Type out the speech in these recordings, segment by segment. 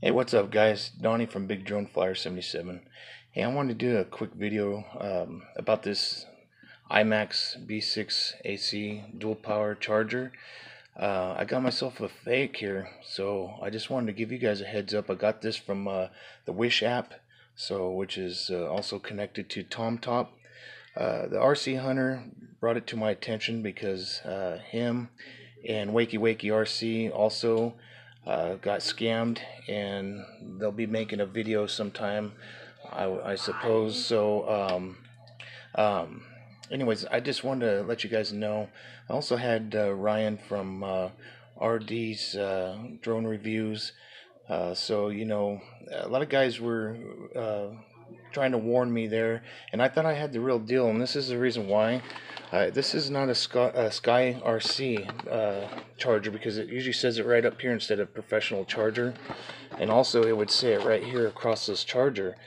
Hey, what's up, guys? Donnie from Big Drone Flyer 77. Hey, I wanted to do a quick video about this Imax B6AC dual power charger. I got myself a fake here, so I just wanted to give you guys a heads up. I got this from the Wish app, which is also connected to TomTop. The RC Hunter brought it to my attention because him and Wakey Wakey RC also got scammed, and they'll be making a video sometime, I suppose. Anyways, I just wanted to let you guys know. I also had Ryan from RD's drone reviews. A lot of guys were trying to warn me there, and I thought I had the real deal, and this is the reason why. This is not a SKYRC charger, because it usually says it right up here instead of professional charger, and also it would say it right here across this charger.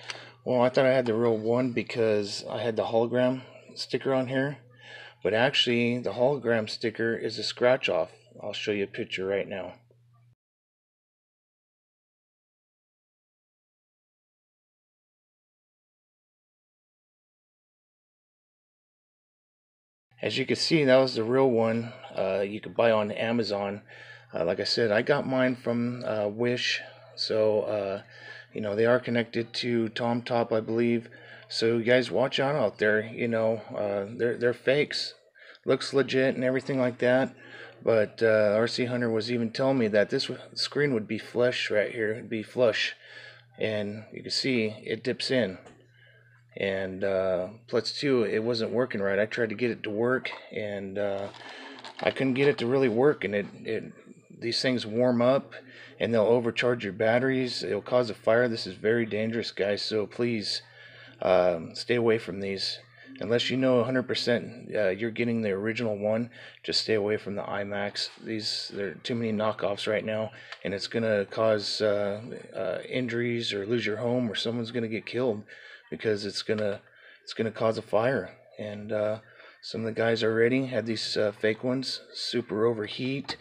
Well, I thought I had the real one because I had the hologram sticker on here, but actually the hologram sticker is a scratch off. I'll show you a picture right now. As you can see, that was the real one. You could buy on Amazon. Like I said, I got mine from Wish, they are connected to TomTop, I believe. So you guys watch out there. They're fakes. Looks legit and everything like that. But RC Hunter was even telling me that this screen would be flush right here. It'd be flush, and you can see it dips in. And plus two, it wasn't working right. I tried to get it to work, and I couldn't get it to really work. And these things warm up, and they'll overcharge your batteries. It'll cause a fire. This is very dangerous, guys. So please stay away from these. Unless you know 100% you're getting the original one, just stay away from the Imax. There are too many knockoffs right now, and it's gonna cause injuries, or lose your home, or someone's gonna get killed because it's gonna cause a fire. And some of the guys already had these fake ones super overheat.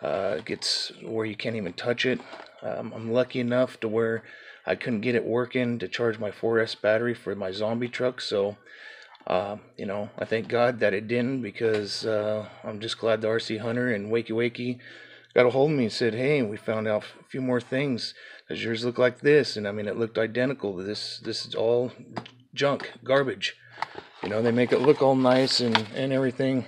It gets where you can't even touch it. I'm lucky enough to where I couldn't get it working to charge my 4S battery for my zombie truck, so I thank God that it didn't, because I'm just glad the RC Hunter and Wakey Wakey got a hold of me and said, hey, we found out a few more things. Does yours look like this? And I mean, it looked identical to this. This is all junk, garbage. They make it look all nice and everything,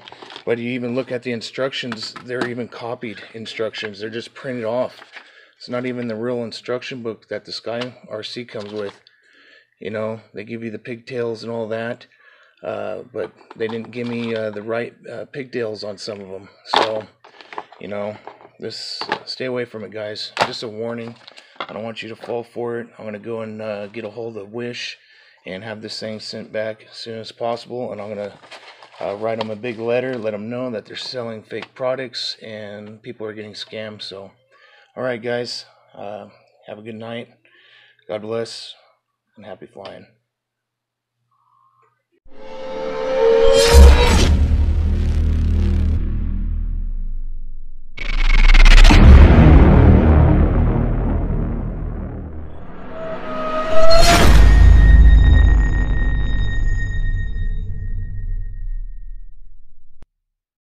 but you even look at the instructions, they're even copied instructions. They're just printed off. It's not even the real instruction book that the SKYRC comes with. They give you the pigtails and all that, but they didn't give me the right pigtails on some of them. So, stay away from it, guys. Just a warning. I don't want you to fall for it. I'm going to go and get a hold of Wish and have this thing sent back as soon as possible. And I'm going to write them a big letter, let them know that they're selling fake products and people are getting scammed. So, all right, guys. Have a good night. God bless, and happy flying.